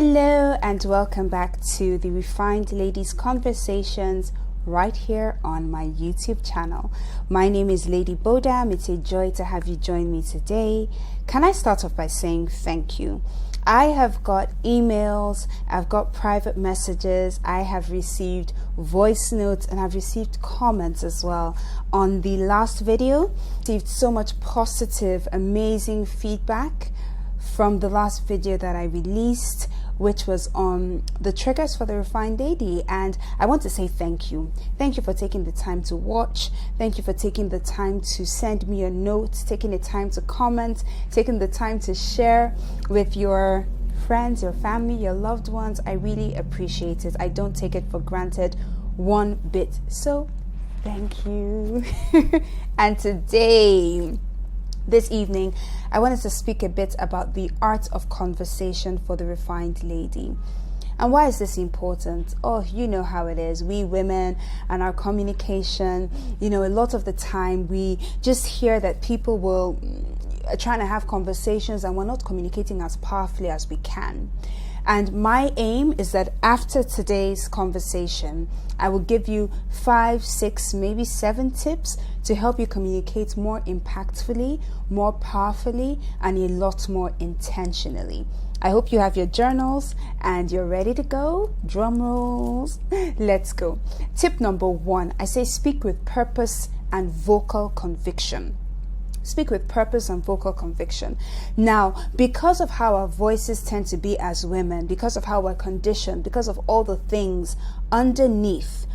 Hello and welcome back to the Refined Ladies Conversations right here on my YouTube channel. My name is Lady Bodam. It's a joy to have you join me today. Can I start off by saying thank you? I have got emails, I've got private messages, I have received voice notes, and I've received comments as well on the last video. Received so much positive, amazing feedback from the last video that I released, which was on the triggers for the refined lady. And I want to say thank you. Thank you for taking the time to watch. Thank you for taking the time to send me a note, taking the time to comment, taking the time to share with your friends, your family, your loved ones. I really appreciate it. I don't take it for granted one bit. So thank you. And today, this evening, I wanted to speak a bit about the art of conversation for the refined lady. And why is this important? Oh, you know how it is. We women and our communication, a lot of the time we just hear that people will trying to have conversations and we're not communicating as powerfully as we can. And my aim is that after today's conversation, I will give you 5, 6, maybe 7 tips to help you communicate more impactfully, more powerfully, and a lot more intentionally. I hope you have your journals and you're ready to go. Drum rolls. Let's go. Tip number 1, I say speak with purpose and vocal conviction. Speak with purpose and vocal conviction. Now, because of how our voices tend to be as women, because of how we're conditioned, because of all the things underneath,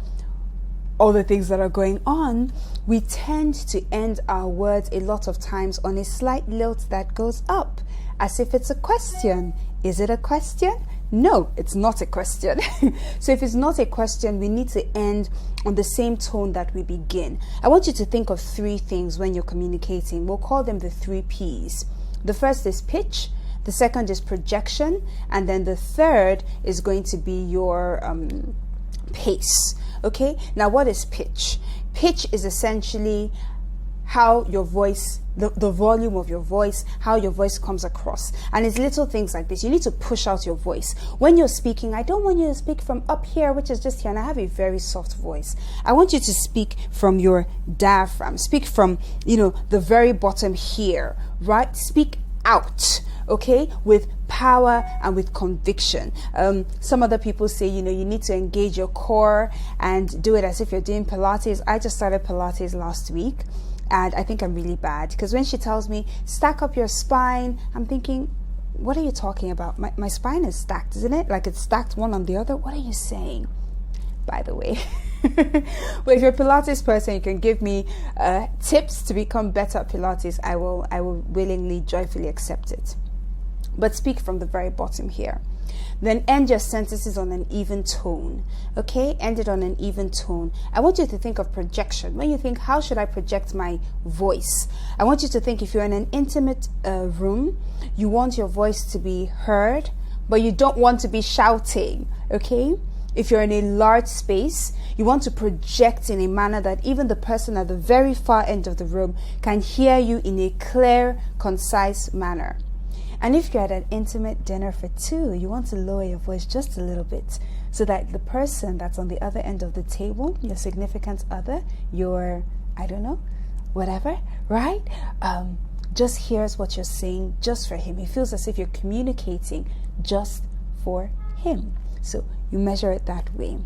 all the things that are going on, we tend to end our words a lot of times on a slight lilt that goes up, as if it's a question. Is it a question? No, it's not a question. So if it's not a question, we need to end on the same tone that we begin. I want you to think of 3 things when you're communicating. We'll call them the 3 P's. The first is pitch, the second is projection, and then the third is going to be your pace. Okay, now what is pitch? Pitch is essentially how your voice, the volume of your voice, how your voice comes across. And it's little things like this. You need to push out your voice. When you're speaking, I don't want you to speak from up here, which is just here, and I have a very soft voice. I want you to speak from your diaphragm. Speak from, the very bottom here, right? Speak out, okay, with power and with conviction. Some other people say, you need to engage your core and do it as if you're doing Pilates. I just started Pilates last week. And I think I'm really bad because when she tells me, stack up your spine, I'm thinking, what are you talking about? My spine is stacked, isn't it? Like it's stacked one on the other. What are you saying? By the way, well, if you're a Pilates person, you can give me tips to become better at Pilates. I will willingly, joyfully accept it. But speak from the very bottom here. Then end your sentences on an even tone. Okay, end it on an even tone. I want you to think of projection. When you think, how should I project my voice? I want you to think if you're in an intimate room, you want your voice to be heard, but you don't want to be shouting. Okay? If you're in a large space, you want to project in a manner that even the person at the very far end of the room can hear you in a clear, concise manner. And if you're at an intimate dinner for 2, you want to lower your voice just a little bit so that the person that's on the other end of the table, your significant other, your, I don't know, whatever, right? Just hears what you're saying just for him. He feels as if you're communicating just for him. So you measure it that way.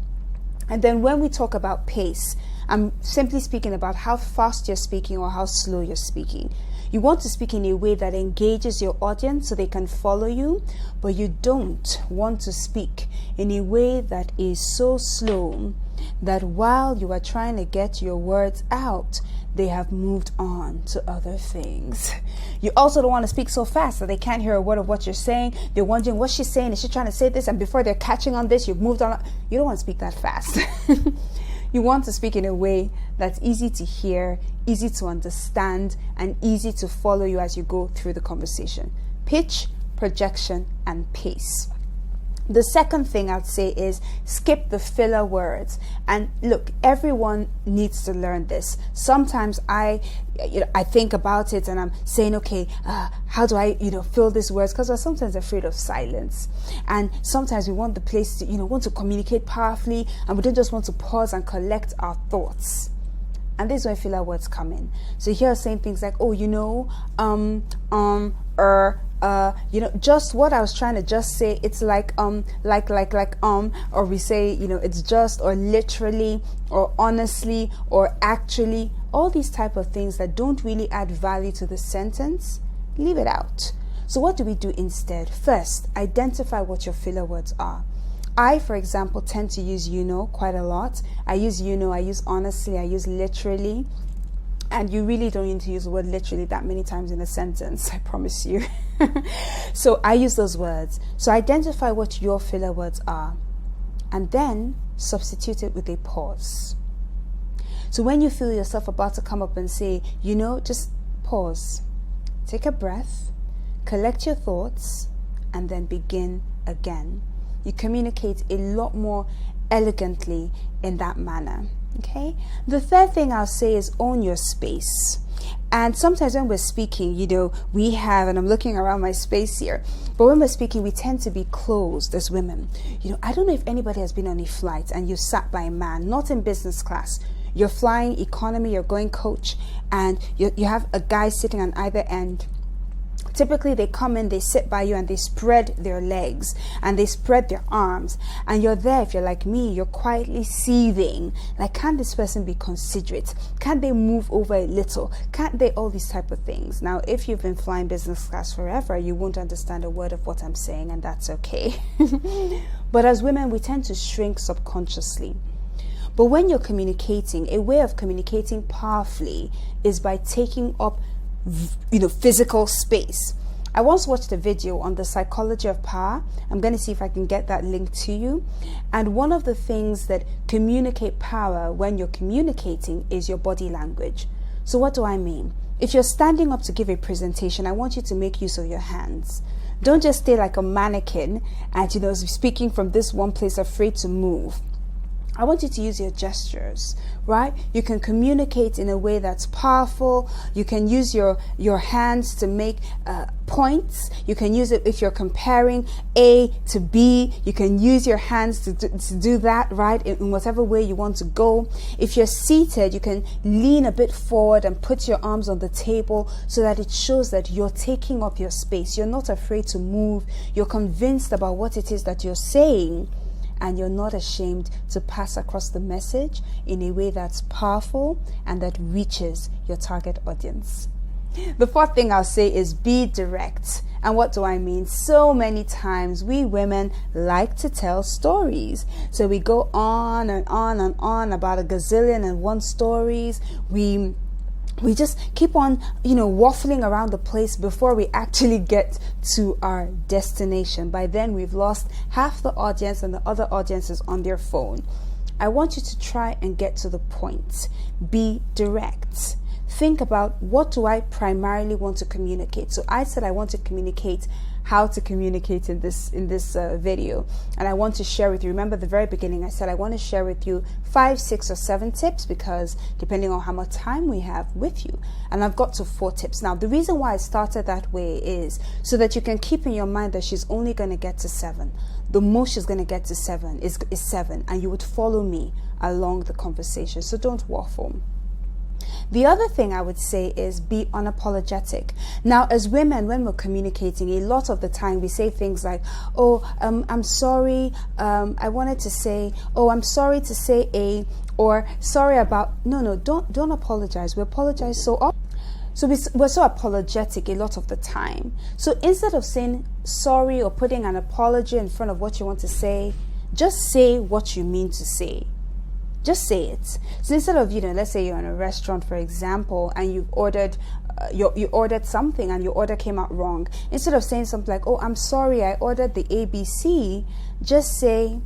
And then when we talk about pace, I'm simply speaking about how fast you're speaking or how slow you're speaking. You want to speak in a way that engages your audience so they can follow you, but you don't want to speak in a way that is so slow that while you are trying to get your words out, they have moved on to other things. You also don't want to speak so fast that they can't hear a word of what you're saying. They're wondering what she's saying. Is she trying to say this? And before they're catching on this, you've moved on. You don't want to speak that fast. You want to speak in a way that's easy to hear, easy to understand, and easy to follow you as you go through the conversation. Pitch, projection, and pace. The second thing I'd say is skip the filler words. And look, everyone needs to learn this. Sometimes I think about it and I'm saying, okay, how do I, fill these words? Because we're sometimes afraid of silence. And sometimes we want the place to, want to communicate powerfully, and we don't just want to pause and collect our thoughts. And this is where filler words come in. So here are saying things like, just what I was trying to just say. It's like, or we say, it's just, or literally, or honestly, or actually, all these type of things that don't really add value to the sentence, leave it out. So what do we do instead? First, identify what your filler words are. I, for example, tend to use quite a lot. I use I use honestly, I use literally. And you really don't need to use the word literally that many times in a sentence, I promise you. So I use those words. So identify what your filler words are, and then substitute it with a pause. So when you feel yourself about to come up and say, just pause, take a breath, collect your thoughts, and then begin again. You communicate a lot more elegantly in that manner. Okay. The third thing I'll say is own your space. And sometimes when we're speaking, we have, and I'm looking around my space here, but when we're speaking, we tend to be closed as women. I don't know if anybody has been on a flight and you sat by a man, not in business class. You're flying economy, you're going coach, and you have a guy sitting on either end. Typically, they come in, they sit by you, and they spread their legs and they spread their arms. And you're there, if you're like me, you're quietly seething. Like, can this person be considerate? Can't they move over a little? Can't they? All these type of things. Now, if you've been flying business class forever, you won't understand a word of what I'm saying, and that's okay. But as women, we tend to shrink subconsciously. But when you're communicating, a way of communicating powerfully is by taking up physical space. I once watched a video on the psychology of power. I'm going to see if I can get that link to you. And one of the things that communicate power when you're communicating is your body language. So what do I mean? If you're standing up to give a presentation, I want you to make use of your hands. Don't just stay like a mannequin and speaking from this one place, afraid to move. I want you to use your gestures, right? You can communicate in a way that's powerful. You can use your hands to make points. You can use it if you're comparing A to B. You can use your hands to do that, right? In whatever way you want to go. If you're seated, you can lean a bit forward and put your arms on the table so that it shows that you're taking up your space. You're not afraid to move. You're convinced about what it is that you're saying. And you're not ashamed to pass across the message in a way that's powerful and that reaches your target audience. The fourth thing I'll say is be direct. And what do I mean? So many times we women like to tell stories. So we go on and on and on about a gazillion and one stories. We just keep on, waffling around the place before we actually get to our destination. By then, we've lost half the audience and the other audience is on their phone. I want you to try and get to the point. Be direct. Think about, what do I primarily want to communicate? So I said I want to communicate how to communicate in this video, and I want to share with you. Remember the very beginning, I said I want to share with you 5, 6, or 7 tips, because depending on how much time we have with you, and I've got to 4 tips. Now, the reason why I started that way is so that you can keep in your mind that she's only going to get to 7. The most she's going to get to 7 is 7, and you would follow me along the conversation. So don't waffle. The other thing I would say is be unapologetic. Now, as women, when we're communicating, a lot of the time we say things like, I'm sorry, I wanted to say, I'm sorry to say A, or sorry about, no, don't apologize. We apologize so often. So we're so apologetic a lot of the time. So instead of saying sorry or putting an apology in front of what you want to say, just say what you mean to say. Just say it. So instead of, let's say you're in a restaurant, for example, and you've ordered, you ordered something and your order came out wrong. Instead of saying something like, I'm sorry, I ordered the ABC, just say,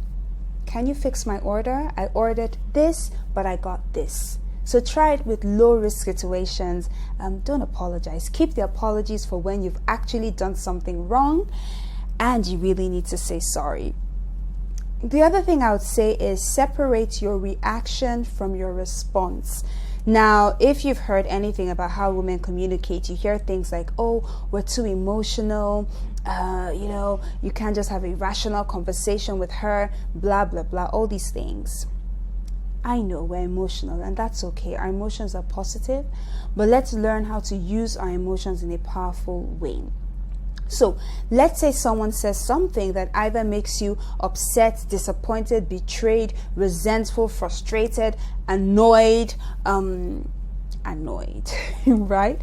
can you fix my order? I ordered this, but I got this. So try it with low risk situations. Don't apologize. Keep the apologies for when you've actually done something wrong and you really need to say sorry. The other thing I would say is separate your reaction from your response. Now, if you've heard anything about how women communicate, you hear things like, oh, we're too emotional, you can't just have a rational conversation with her, blah, blah, blah, all these things. I know we're emotional, and that's okay. Our emotions are positive, but let's learn how to use our emotions in a powerful way. So let's say someone says something that either makes you upset, disappointed, betrayed, resentful, frustrated, annoyed, right?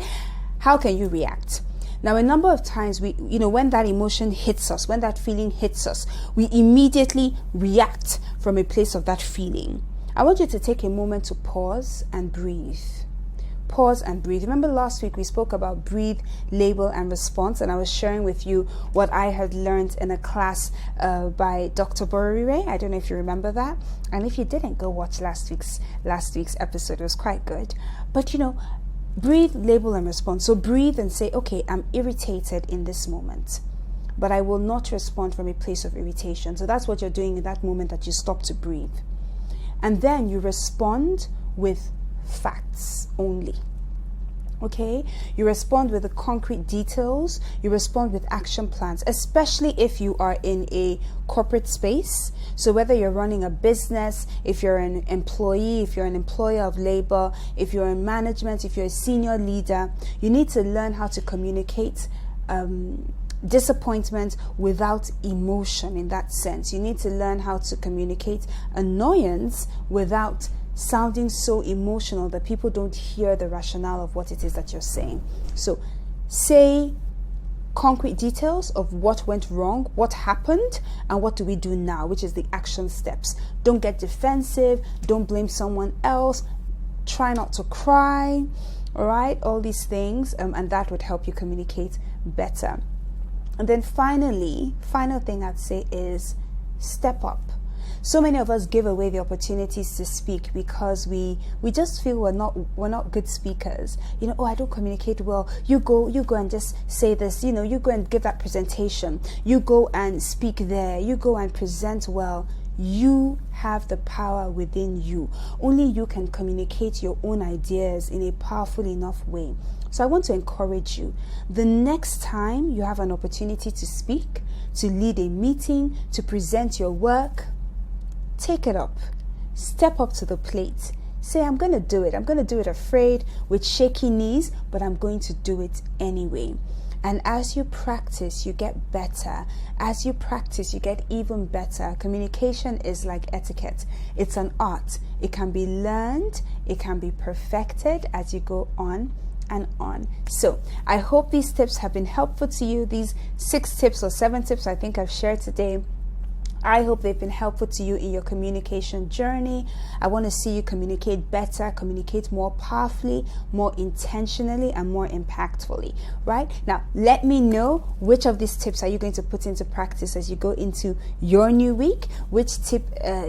How can you react? Now, a number of times when that emotion hits us, when that feeling hits us, we immediately react from a place of that feeling. I want you to take a moment to pause and breathe. Pause and breathe. Remember last week we spoke about breathe, label, and response, and I was sharing with you what I had learned in a class by Dr. Borire. I don't know if you remember that, and if you didn't, go watch last week's episode. It was quite good. But breathe, label, and respond. So breathe and say, okay, I'm irritated in this moment, but I will not respond from a place of irritation. So that's what you're doing in that moment that you stop to breathe, and then you respond with facts only. Okay, you respond with the concrete details, you respond with action plans, especially if you are in a corporate space. So whether you're running a business, if you're an employee, if you're an employer of labor, if you're in management, if you're a senior leader, you need to learn how to communicate disappointment without emotion. In that sense, you need to learn how to communicate annoyance without sounding so emotional that people don't hear the rationale of what it is that you're saying. So say concrete details of what went wrong, what happened, and what do we do now, which is the action steps. Don't get defensive, don't blame someone else, try not to cry, all right, all these things, and that would help you communicate better. And then final thing I'd say is step up. So many of us give away the opportunities to speak because we just feel we're not good speakers. I don't communicate well. You go and just say this. You go and give that presentation. You go and speak there. You go and present well. You have the power within you. Only you can communicate your own ideas in a powerful enough way. So I want to encourage you. The next time you have an opportunity to speak, to lead a meeting, to present your work, take it up. Step up to the plate. Say, I'm going to do it. I'm going to do it afraid, with shaky knees, but I'm going to do it anyway. And as you practice, you get better. As you practice, you get even better. Communication is like etiquette. It's an art. It can be learned. It can be perfected as you go on and on. So I hope these tips have been helpful to you. These 6 tips or 7 tips I think I've shared today, I hope they've been helpful to you in your communication journey. I want to see you communicate better, communicate more powerfully, more intentionally, and more impactfully, right? Now, let me know which of these tips are you going to put into practice as you go into your new week. Which tip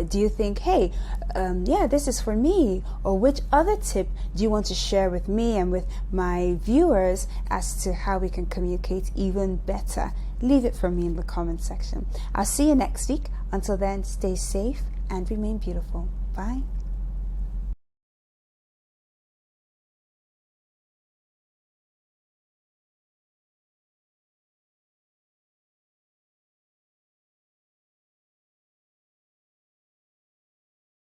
do you think, hey, this is for me? Or which other tip do you want to share with me and with my viewers as to how we can communicate even better? Leave it for me in the comment section. I'll see you next week. Until then, stay safe and remain beautiful. Bye.